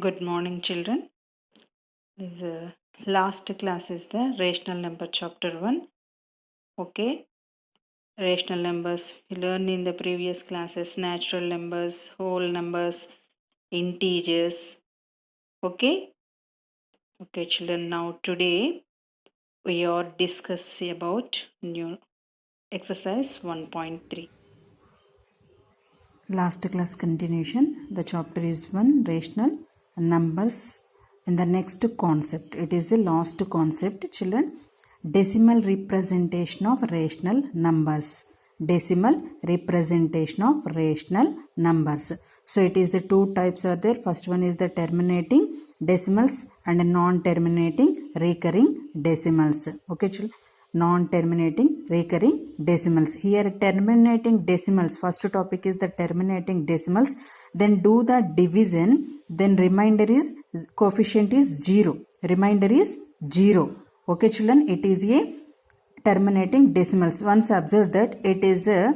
Good morning, children. This last class is the rational number chapter 1. Okay, rational numbers we learned in the previous classes: natural numbers, whole numbers, integers. Okay, children. Now today we are discussing about new exercise 1.3. Last class continuation. The chapter is 1, rational numbers. In the next concept, it is the last concept, children. Decimal representation of rational numbers. Decimal representation of rational numbers. So it is the two types are there. First one is the terminating decimals and non-terminating recurring decimals. Okay, children. Non-terminating recurring decimals. Here terminating decimals, first topic is the terminating decimals, then do the division, then remainder is coefficient is 0, remainder is 0. Okay children, it is a terminating decimals. Once observe that it is a,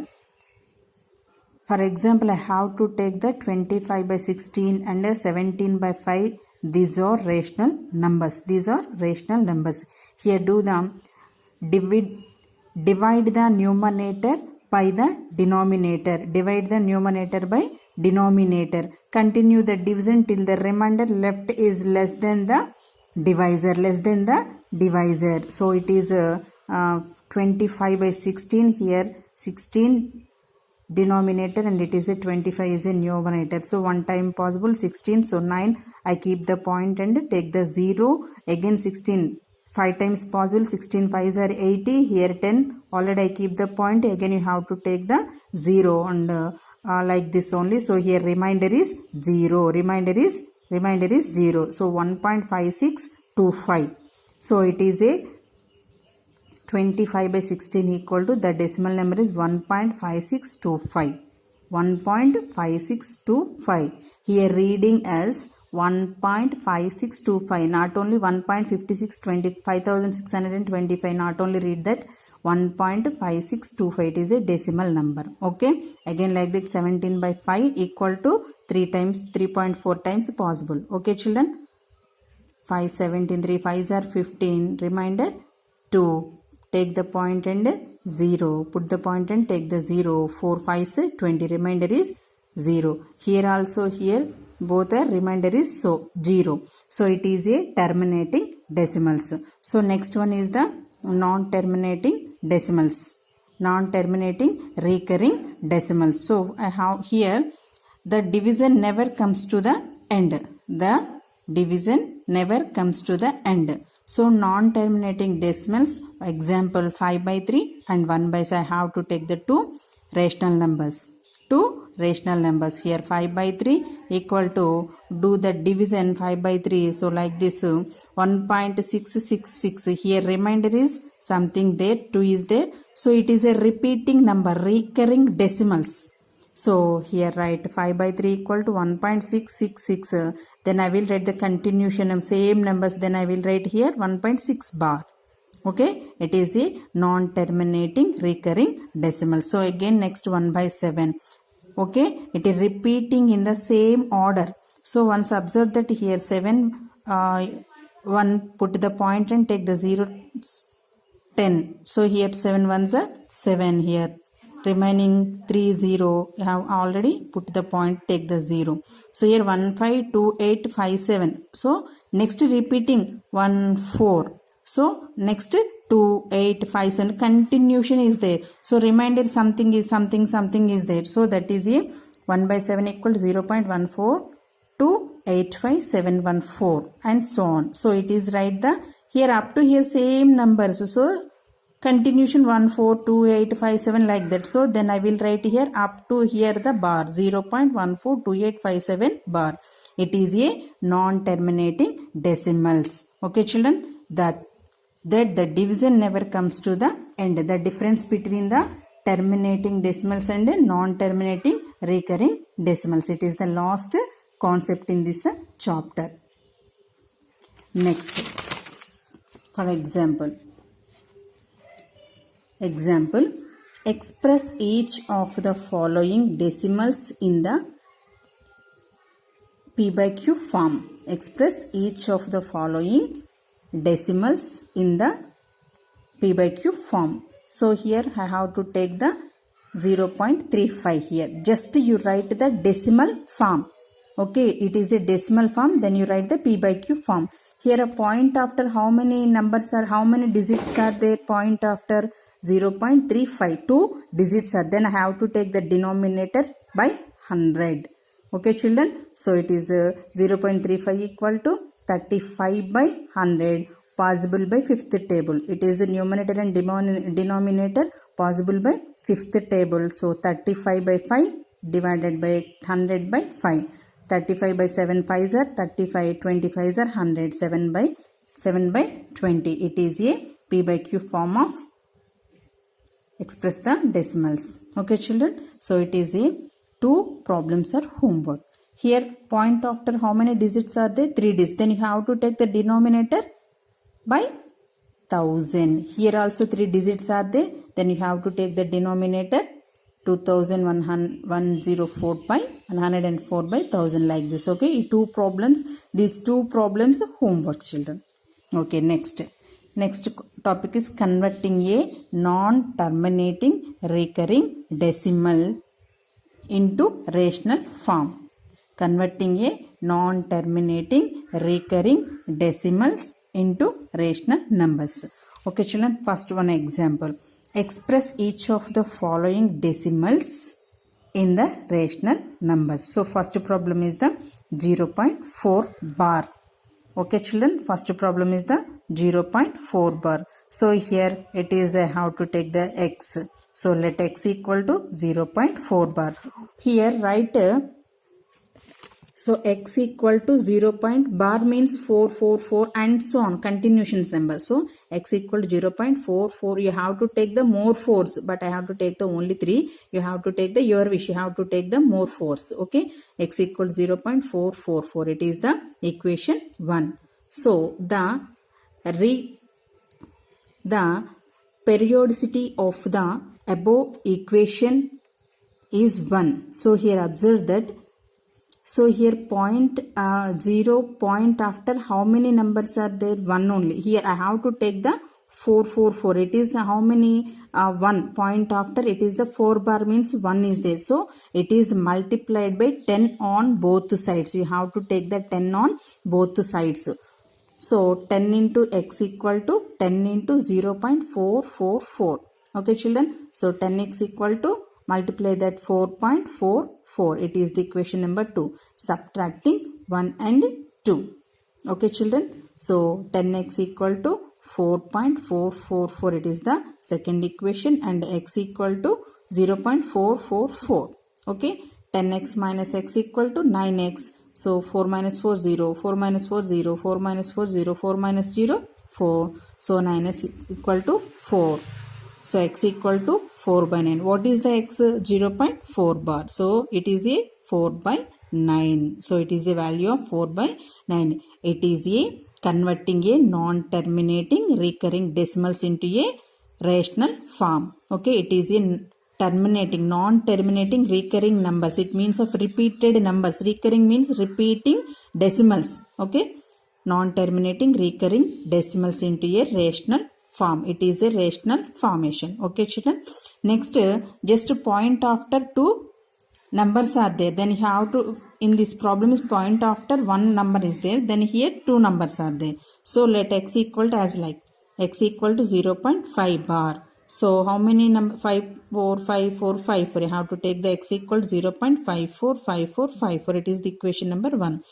for example, I have to take the 25 by 16 and 17 by 5. These are rational numbers. These are rational numbers. Here do the divide the numerator by the denominator. Divide the numerator by denominator. Continue the division till the remainder left is less than the divisor. Less than the divisor. So it is 25 by 16. Here 16 denominator and it is a 25 is a numerator. So one time possible 16. So 9. I keep the point and take the 0. Again 16. 5 times possible, 16 5s are 80, here 10, already I keep the point, again you have to take the 0 and like this only. So here remainder is 0, remainder is 0, so 1.5625. So it is a 25 by 16 equal to, the decimal number is 1.5625. 1.5625. Here reading as 1.5625, not only 1.5625, not only read that 1.5625, it is a decimal number. Okay, again like that 17 by 5 equal to 3 times 3.4 times possible. Okay children, 5 17 3 5s are 15, remainder 2, take the point and 0, put the point and take the 0, 4 5s 20, remainder is 0. Here also here both are remainder is so 0. So it is a terminating decimals. So next one is the non-terminating decimals. Non-terminating recurring decimals. So I have here the division never comes to the end. The division never comes to the end. So non-terminating decimals, example 5 by 3 and 1 by 6, I have to take the two rational numbers. Two rational numbers. Here 5 by 3 equal to, do the division 5 by 3. So like this 1.666. Here remainder is something there, 2 is there. So it is a repeating number, recurring decimals. So here write 5 by 3 equal to 1.666. Then I will write the continuation of same numbers. Then I will write here 1.6 bar. Okay, it is a non-terminating recurring decimal. So again next 1 by 7. Okay, it is repeating in the same order. So once observe that here 7, 1, put the point and take the 0, 10. So here 7 ones are 7 here. Remaining 3 0, you have already put the point, take the 0. So here 1 5 2 8 5 7. So next repeating 1 4. So next 2 8 5 7, continuation is there. So remainder something is something is there. So that is a 1 by 7 equal to 0.1428571 and so on. So it is right the here up to here same numbers. So continuation 1 4 2 8 5 7 like that. So then I will write here up to here the bar 0.142857 bar. It is a non-terminating decimals. Okay children, that the division never comes to the end. The difference between the terminating decimals and non-terminating recurring decimals. It is the last concept in this chapter. Next, for example, express each of the following decimals in the P by Q form. Express each of the following decimals in the P by Q form. So here I have to take the 0.35 here. Just you write the decimal form. Okay, it is a decimal form. Then you write the P by Q form. Here a point after how many numbers are, how many digits are there? Point after 0.35. 2 digits are. Then I have to take the denominator by 100. Okay children. So it is 0.35 equal to 35 by 100. Possible by fifth table. It is the numerator and denominator possible by fifth table. So 35 by 5 divided by 100 by 5. 35 by 7 5s are 35. 25s are 100. 7 by 20. It is a P by Q form of express the decimals. Okay children. So it is a 2 problems are homework. Here point after how many digits are there? 3 digits. Then you have to take the denominator by 1000. Here also 3 digits are there. Then you have to take the denominator 2104 by 104 by 1000 like this. Okay, two problems. These 2 problems homework children. Okay, next topic is converting a non-terminating recurring decimal into rational form. Converting a non-terminating recurring decimals into rational numbers. Okay children, first one example. Express each of the following decimals in the rational numbers. So first problem is the 0.4 bar. Okay children, first problem is the 0.4 bar. So here it is how to take the x. So let x equal to 0.4 bar. Here write so x equal to 0. Bar means 4, 4, 4 and so on. Continuation number. So x equal to 0.44. You have to take the more 4s. But I have to take the only 3. You have to take the your wish. You have to take the more 4s. Okay. X equal to 0.444. It is the equation 1. So the periodicity of the above equation is 1. So here observe that. So here point 0 point after how many numbers are there? 1 only. Here I have to take the 444. It is how many? 1 point after it is the 4 bar means 1 is there. So it is multiplied by 10 on both sides. You have to take the 10 on both sides. So 10 into x equal to 10 into 0.444. Okay children. So 10x equal to multiply that 4.44. It is the equation number 2. Subtracting 1 and 2. Okay children. So 10x equal to 4.444. It is the second equation and x equal to 0.444. Okay. 10x minus x equal to 9x. So 4 minus 4 0. 4 minus 4 0. 4 minus 4 0. 4 minus 0 4. So 9x is equal to 4. So x equal to 4 by 9. What is the x? 0.4 bar. So it is a 4 by 9. So it is a value of 4 by 9. It is a converting a non-terminating recurring decimals into a rational form. Okay, it is a terminating, non-terminating recurring numbers. It means of repeated numbers. Recurring means repeating decimals. Okay, non-terminating recurring decimals into a rational form. It is a rational formation. Okay children. Next, just point after 2 numbers are there. Then you have to, in this problem is point after 1 number is there. Then here 2 numbers are there. So let x equal to as like x equal to 0.5 bar. So how many number? 5 4 5 4 5 4. You have to take the x equal to 0.545454. It is the equation number 1.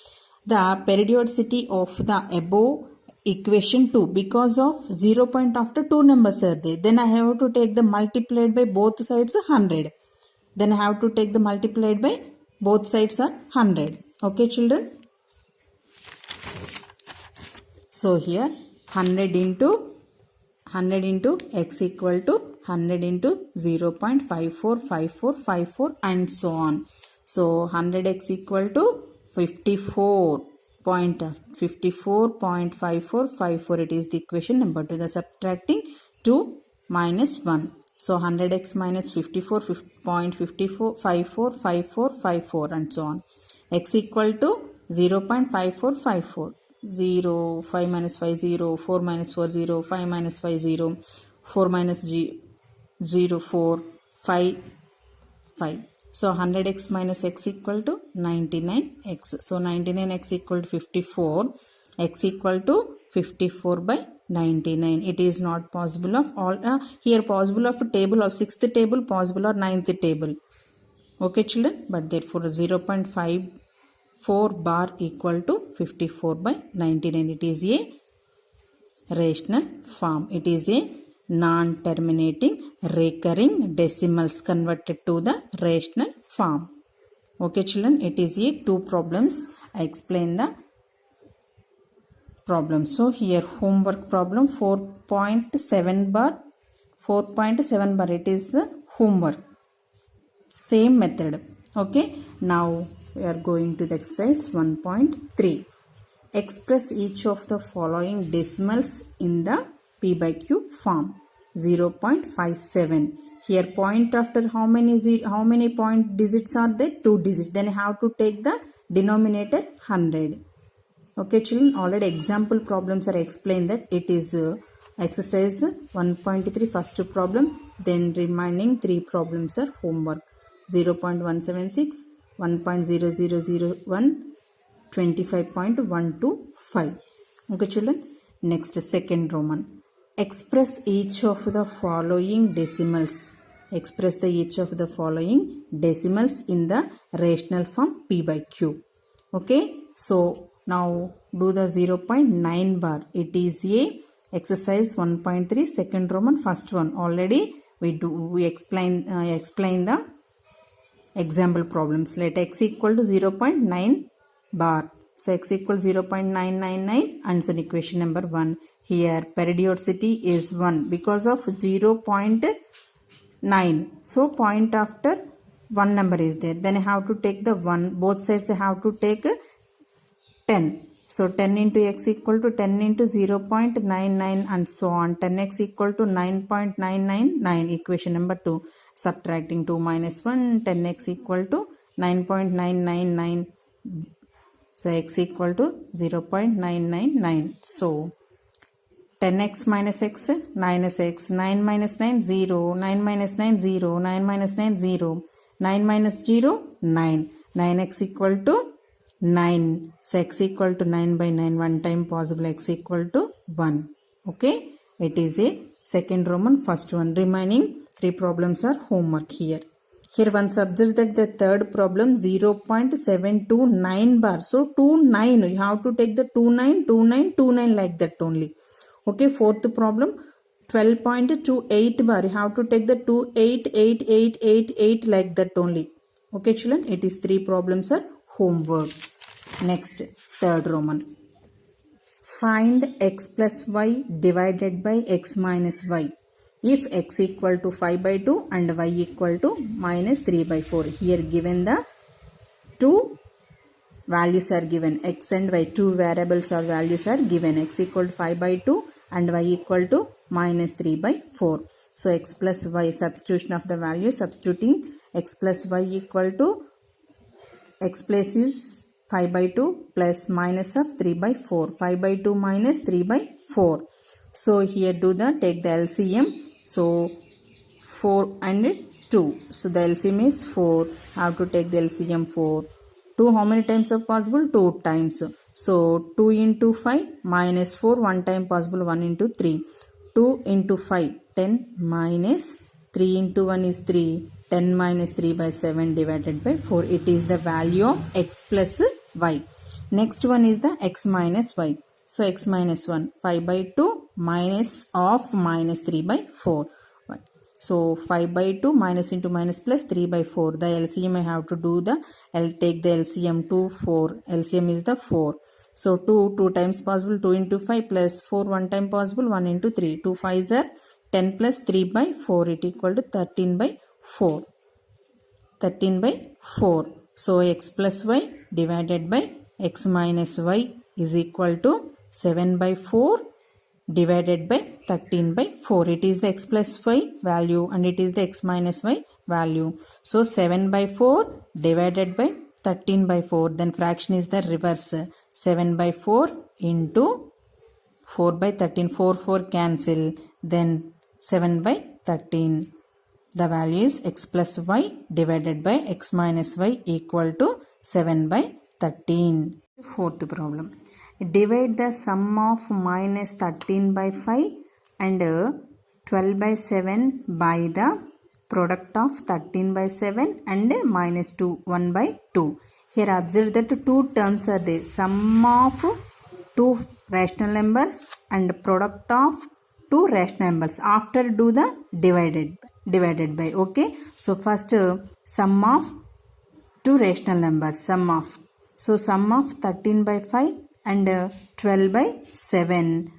The periodicity of the above equation 2, because of 0 point after 2 numbers are there. Then I have to take the multiplied by both sides 100. Then I have to take the multiplied by both sides are 100. Okay children. So here 100 into x equal to 100 into 0.545454 and so on. So 100x equal to 54.5454. It is the equation number 2. The subtracting 2 minus 1. So 100x minus 54.545454 and so on. X equal to 0.5454. 0, 5 minus 5, 0, 4 minus 4, 0, 5 minus 5, 0, 4 minus 0, 4, 5, 5. So 100x minus x equal to 99x. So 99x equal to 54. X equal to 54 by 99. It is not possible of all. Here possible of a table or 6th table, possible or 9th table. Okay children, but therefore 0.54 bar equal to 54 by 99. It is a rational form. It is a non-terminating recurring decimals converted to the rational form. Okay children, it is a 2 problems. I explain the problem. So here homework problem 4.7 bar, 4.7 bar, it is the homework. Same method. Okay, now we are going to the exercise 1.3. Express each of the following decimals in the P by Q form. 0.57. Here point after how many point digits are there? 2 digits. Then you have to take the denominator 100. Okay children, already example problems are explained that it is exercise 1.3 first problem, then remaining 3 problems are homework. 0.176, 1.0001, 25.125. Okay children, next second Roman. Express each of the following decimals. Express the each of the following decimals in the rational form P by Q. Okay, so now do the 0.9 bar. It is a exercise 1.3 second Roman first one. Already we explain the example problems. Let x equal to 0.9 bar. So x equal 0.999. Answer equation number 1. Here periodicity is 1 because of 0.9. So point after one number is there. Then I have to take the 1. Both sides they have to take 10. So 10 into x equal to 10 into 0.99 and so on. 10x equal to 9.999. Equation number 2. Subtracting 2 minus 1. 10x equal to 9.999. So x equal to 0.999. So 10x minus x, 9x, 9 minus 9, 0, 9 minus 9, 0, 9 minus 9, 0, 9 minus 0, 9. 9x equal to 9. So x equal to 9 by 9. One time possible x equal to 1. Okay. It is a second Roman first one. Remaining 3 problems are homework here. Here once observe that the third problem 0.729 bar. So 29. You have to take the 29, 29, 29 like that only. Okay. Fourth problem 12.28 bar. You have to take the 288888 like that only. Okay children. It is 3 problems are homework. Next, third Roman. Find x plus y divided by x minus y if x equal to 5 by 2 and y equal to minus 3 by 4. Here given the 2 values are given. X and y, 2 variables or values are given. X equal to 5 by 2 and y equal to minus 3 by 4. So x plus y, substitution of the value, substituting x plus y equal to x plus is 5 by 2 plus minus of 3 by 4. 5 by 2 minus 3 by 4. So here take the LCM. So 4 and 2. So the LCM is 4. Have to take the LCM 4. 2 how many times are possible? 2 times. So 2 into 5 minus 4. 1 time possible 1 into 3. 2 into 5 10 minus 3 into 1 is 3. 10 minus 3 by 7 divided by 4. It is the value of x plus y. Next one is the x minus y. So x minus 1. 5 by 2 minus of minus 3 by 4. So 5 by 2 minus into minus plus 3 by 4. The LCM I have to do I'll take the LCM to 4. LCM is the 4. So 2 times possible 2 into 5 plus 4 1 time possible 1 into 3. 2 5s are 10 plus 3 by 4. It equal to 13 by 4. 13 by 4. So x plus y divided by x minus y is equal to 7 by 4 divided by 13 by 4. It is the x plus y value and it is the x minus y value. So 7 by 4 divided by 13 by 4. Then fraction is the reverse. 7 by 4 into 4 by 13. 4 4 cancel. Then 7 by 13. The value is x plus y divided by x minus y equal to 7 by 13. Fourth problem. Divide the sum of minus 13 by 5 and 12 by 7 by the product of 13 by 7 and minus 2, 1 by 2. Here observe that two terms are there. Sum of two rational numbers and product of two rational numbers. After do the divided by. Okay. So first sum of two rational numbers. Sum of 13 by 5 and 12 by 7.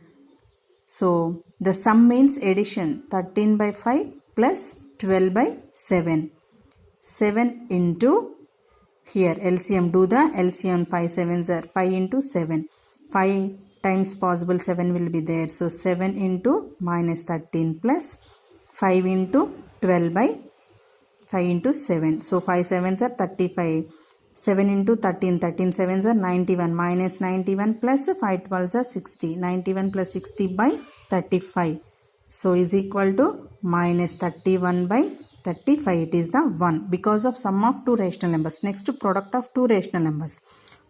So the sum means addition. 13 by 5 plus 12 by 7. 7 into here LCM. Do the LCM. 5 7s are 5 into 7. 5 times possible 7 will be there. So 7 into minus 13 plus 5 into 12 by 5 into 7. So 5 7s are 35. 7 into 13. 13 7s are 91. Minus 91 plus 5 12s are 60. 91 plus 60 by 35. So is equal to minus 31 by 35. It is the 1 because of sum of two rational numbers. Next product of two rational numbers.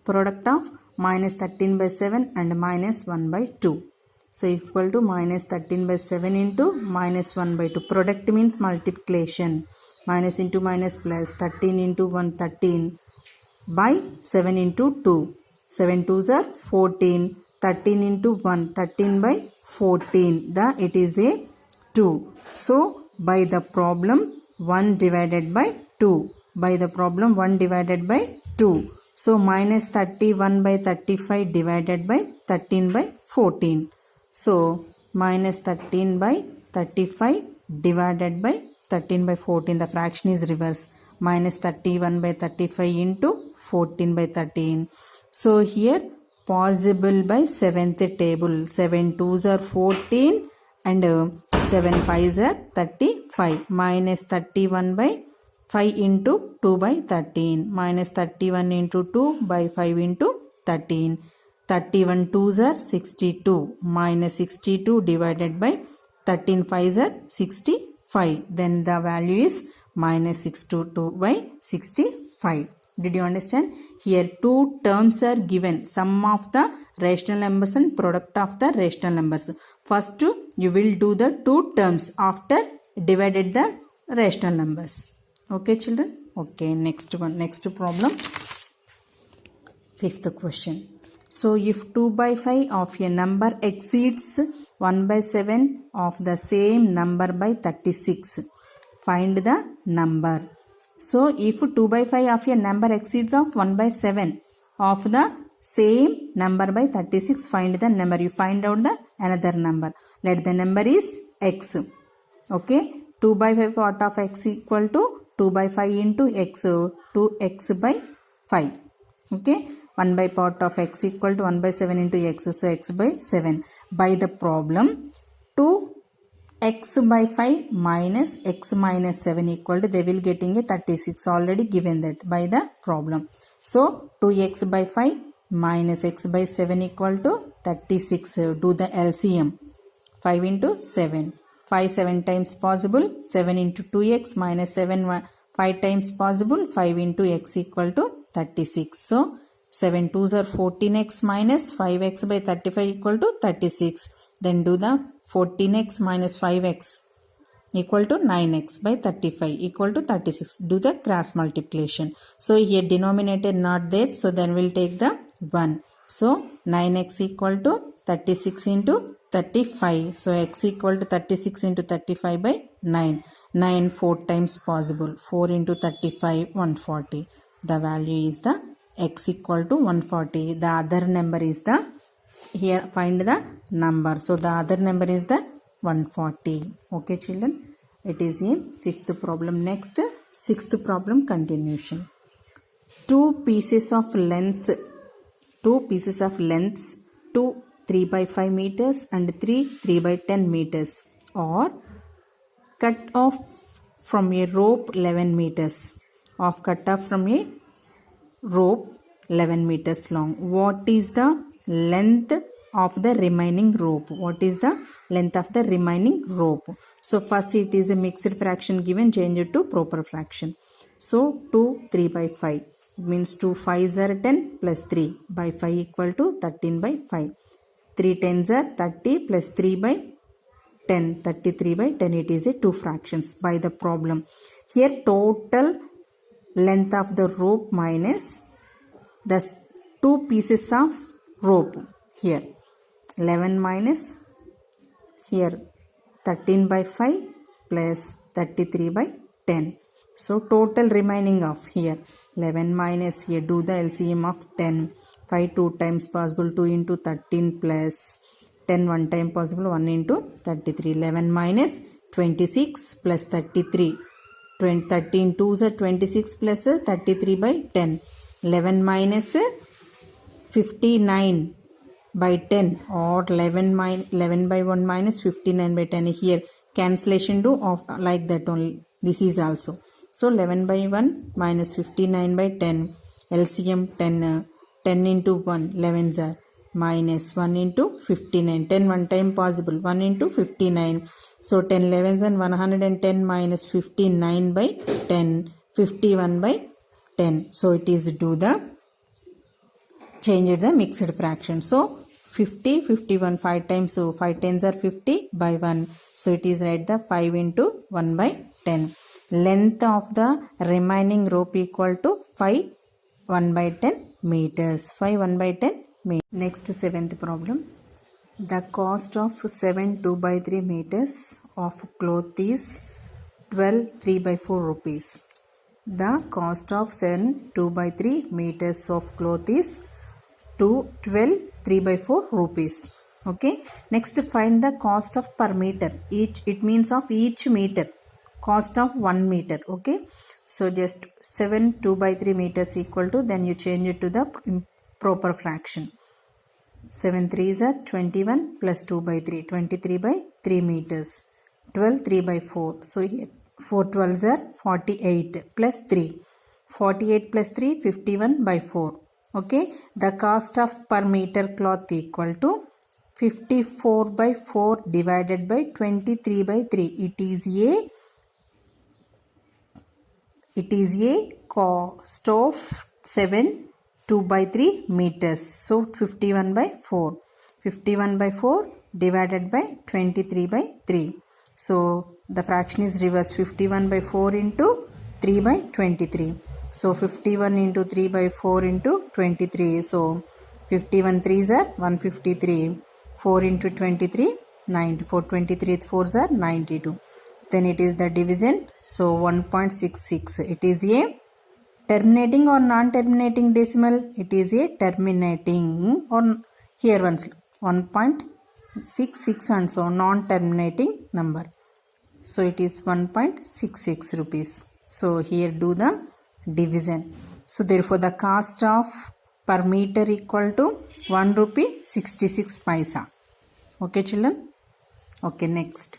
Product of minus 13 by 7 and minus 1 by 2. So equal to minus 13 by 7 into minus 1 by 2. Product means multiplication. Minus into minus plus. 13 into 1 13 by 7 into 2. 7 2s are 14. 13 into 1 13 by 14. It is a 2. So by the problem 1 divided by 2. By the problem 1 divided by 2. So minus 31 by 35 divided by 13 by 14. So minus 13 by 35 divided by 13 by 14. The fraction is reverse. Minus 31 by 35 into 14 by 13. So here possible by 7th table. 7 2s are 14 and 7 5s are 35. Minus 31 by 5 into 2 by 13. Minus 31 into 2 by 5 into 13. 31 2s are 62. Minus 62 divided by 13 5s are 65. Then the value is minus 62 by 65. Did you understand? Here two terms are given. Sum of the rational numbers and product of the rational numbers. First you will do the two terms after divided the rational numbers. Okay children? Okay, next one. Next problem. Fifth question. So if 2 by 5 of a number exceeds 1 by 7 of the same number by 36. Find the number. So if 2 by 5 of a number exceeds of 1 by 7 of the same number by 36, find the number. You find out the another number. Let the number is x. Okay. 2 by 5 part of x equal to 2 by 5 into x. 2x by 5. Okay. 1 by part of x equal to 1 by 7 into x. So x by 7. By the problem 2x by 5 minus x minus 7 equal to, they will getting a 36. Already given that by the problem. So 2x by 5 minus x by 7 equal to 36. Do the LCM. 5 into 7. 5 7 times possible. 7 into 2x minus 7 5 times possible. 5 into x equal to 36. So 7 2s are 14x minus 5x by 35 equal to 36. Then do the 14x minus 5x equal to 9x by 35 equal to 36. Do the cross multiplication. So here denominator not there. So then we'll take the 1. So 9x equal to 36 into 35. So x equal to 36 into 35 by 9. 9 4 times possible. 4 into 35 140. The value is the x equal to 140. The other number is the, here find the number. So the other number is the 140. Okay children. It is in fifth problem. Next sixth problem continuation. Two pieces of lengths 2 3 by 5 meters and 3 by 10 meters or cut off from a rope 11 meters. Of cut off from a rope 11 meters long. What is the length of the remaining rope? What is the length of the remaining rope? So first it is a mixed fraction given, change it to proper fraction. So 2 3 by 5. It means 2 5s are 10 plus 3 by 5 equal to 13 by 5. 3 10s are 30 plus 3 by 10, 33 by 10. It is a 2 fractions by the problem. Here total length of the rope minus the 2 pieces of rope. Here 11 minus here 13 by 5 plus 33 by 10. So total remaining of here 11 minus here, do the LCM of 10. 5 2 times possible, 2 into 13 plus 10 1 time possible, 1 into 33. 11 minus 26 plus 33. 13 2s are 26 plus 33 by 10. 11 minus 59 by 10 or 11 by 1 minus 59 by 10. Here cancellation do of like that only. This is also. So 11 by 1 minus 59 by 10. LCM 10. 10 into 1. 11s are minus 1 into 59. 10 1 time possible. 1 into 59. So 10 11s and 110 minus 59 by 10. 51 by 10. So it is do the change the mixed fraction. So 50 51 5 times, so 5 tens are 50 by 1. So it is write the 5 into 1 by 10. Length of the remaining rope equal to 5 1 by 10 meters. 5 1 by 10 meters. Next 7th problem. The cost of 7 2 by 3 meters of cloth is 12 3 by 4 rupees. The cost of 7 2 by 3 meters of cloth is 12 3 by 4 rupees. Okay. Next find the cost of per meter. It means of each meter. Cost of 1 meter. Okay. So just 7 2 by 3 meters equal to, then you change it to the proper fraction. 7 3s are 21 plus 2 by 3. 23 by 3 meters. 12 3 by 4. So here 4 12s are 48 plus 3. 48 plus 3 51 by 4. Okay. The cost of per meter cloth equal to 54 by 4 divided by 23 by 3. It is a cost of 7 2 by 3 meters. So 51 by 4. 51 by 4 divided by 23 by 3. So the fraction is reverse. 51 by 4 into 3 by 23. So 51 into 3 by 4 into 23. So 51 3s are 153. 4 into 23 94. 23 4s are 92. Then it is the division. So 1.66. It is a terminating or non-terminating decimal. It is a terminating, or here once 1.66 and so non-terminating number. So it is 1.66 rupees. So here do the division. So therefore the cost of per meter equal to 1 rupee 66 paisa. Okay children. Okay, next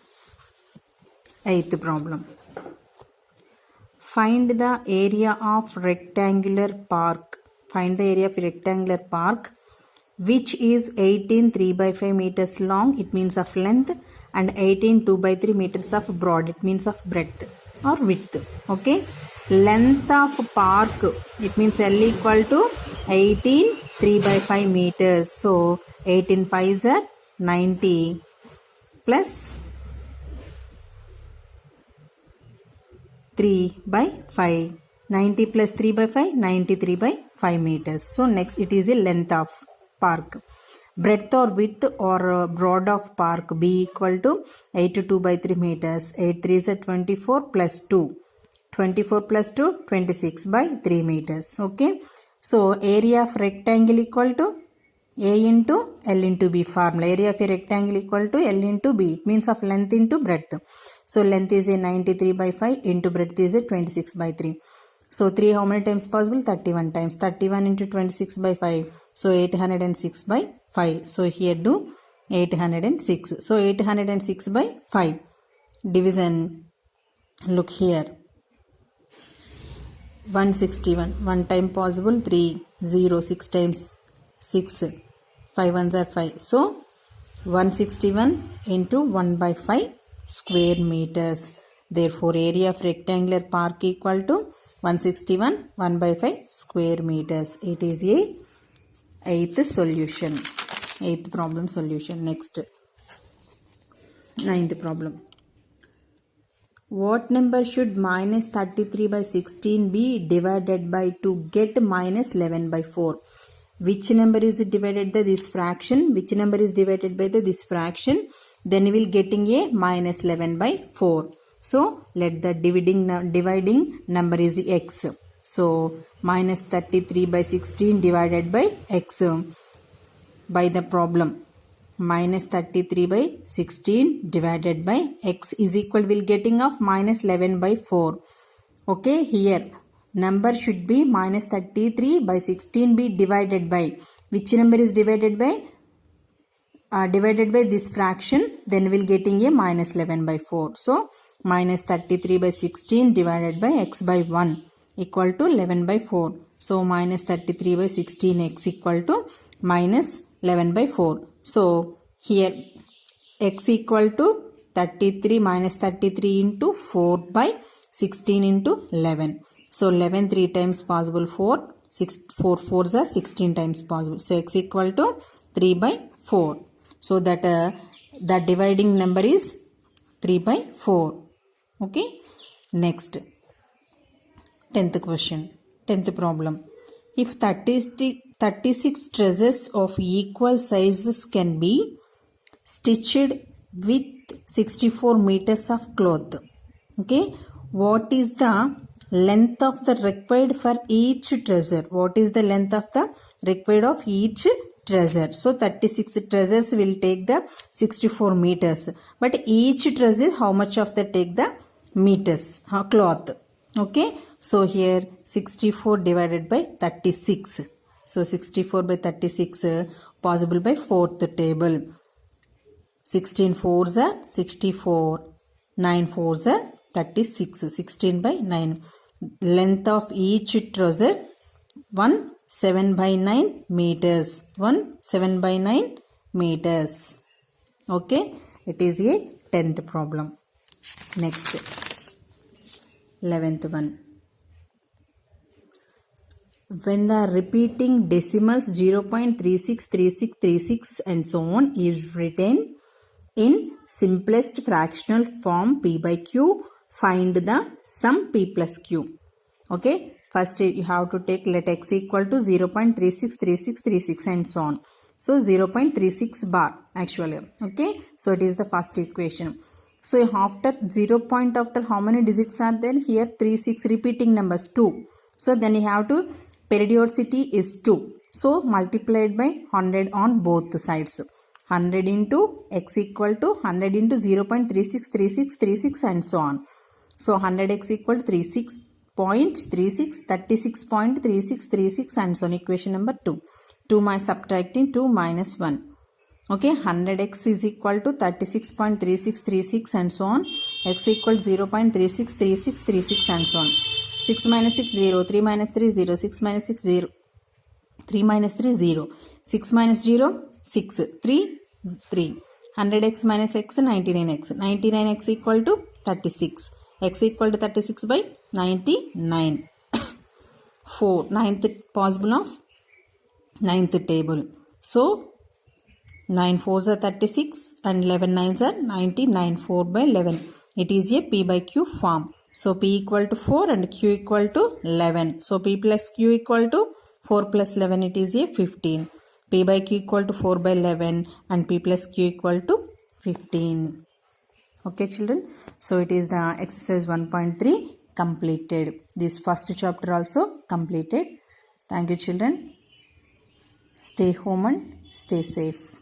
8th problem. Find the area of rectangular park. Find the area of rectangular park which is 18 3 by 5 meters long. It means of length, and 18 2 by 3 meters of broad. It means of breadth or width. Okay. Length of park. It means L equal to 18 3 by 5 meters. So 18 5s are 90 plus 3 by 5. 90 plus 3 by 5, 93 by 5 meters. So next it is the length of park. Breadth or width or broad of park B equal to 82 by 3 meters. 8 3 is 24 plus 2. 24 plus 2, 26 by 3 meters. Okay. So area of rectangle equal to A into L into B formula. Area of a rectangle equal to L into B. It means of length into breadth. So length is a 93 by 5 into breadth is a 26 by 3. So 3 how many times possible? 31 times. 31 into 26 by 5. So 806 by 5. So here do 806. So 806 by 5. Division. Look here. 161. 1 time possible 3. 0. 6 times 6. 5 ones are 5. So 161 into 1 by 5 square meters. Therefore area of rectangular park equal to 161 1 by 5 square meters. It is a eighth solution. Eighth problem solution. Next. Ninth problem. What number should minus 33 by 16 be divided by to get minus 11 by 4? Which number is divided by this fraction? Which number is divided by this fraction? Then we will getting a minus 11 by 4. So let the dividing number is x. So minus 33 by 16 divided by x by the problem. Minus 33 by 16 divided by x is equal, will getting of minus 11 by 4. Okay, here number should be minus 33 by 16 be divided by. Which number is divided by? Divided by this fraction, then we will getting a minus 11 by 4. So minus 33 by 16 divided by x by 1 equal to 11 by 4. So minus 33 by 16 x equal to minus 11 by 4. So here x equal to 33 minus 33 into 4 by 16 into 11. So 11 3 times possible 4. 4 4s are 16 times possible. So x equal to 3 by 4. So that the dividing number is 3 by 4. Okay. Next. 10th question. 10th problem. If 36 dresses of equal sizes can be stitched with 64 meters of cloth. Okay. What is the length of the required for each treasure? What is the length of the required of each treasure? So 36 treasures will take the 64 meters. But each treasure, how much of the take the meters? Cloth. Okay. So here 64 divided by 36. So 64 by 36 possible by fourth table. 16 4s are 64. 9 4s are 36. 16 by 9. Length of each trouser 1 7 by 9 meters. 1 7 by 9 meters. Okay. It is a 10th problem. Next. 11th one. When the repeating decimals 0.36, 36, 36 and so on is written in simplest fractional form p by q, find the sum p plus q. Okay. First you have to take let x equal to 0.36, 36, 36 and so on. So 0.36 bar actually. Okay. So it is the first equation. So after 0 point after how many digits are there? Here 36 repeating numbers 2. So then you have to periodicity is 2. So multiplied by 100 on both sides. 100 into x equal to 100 into 0.36, 36, 36 and so on. So 100x equal to 36.36, 36.36, 36 and so on. Equation number 2. 2 by subtracting 2 minus 1. Okay, 100x is equal to 36.3636 and so on. X equal to 0.363636 and so on. 6 minus 6 0, 3 minus 3 0, 6 minus 6 0, 3 minus 3 0, 6 minus 0 6, 3 3. 100x minus x 99x. 99x equal to 36. X equal to 36 by 99. 4. 9th possible of 9th table. So 9 4s are 36 and 11 9s are 99. 4 by 11. It is a p by q form. So p equal to 4 and q equal to 11. So p plus q equal to 4 plus 11. It is a 15. P by q equal to 4 by 11 and p plus q equal to 15. Okay children. So it is the exercise 1.3 completed. This first chapter also completed. Thank you children. Stay home and stay safe.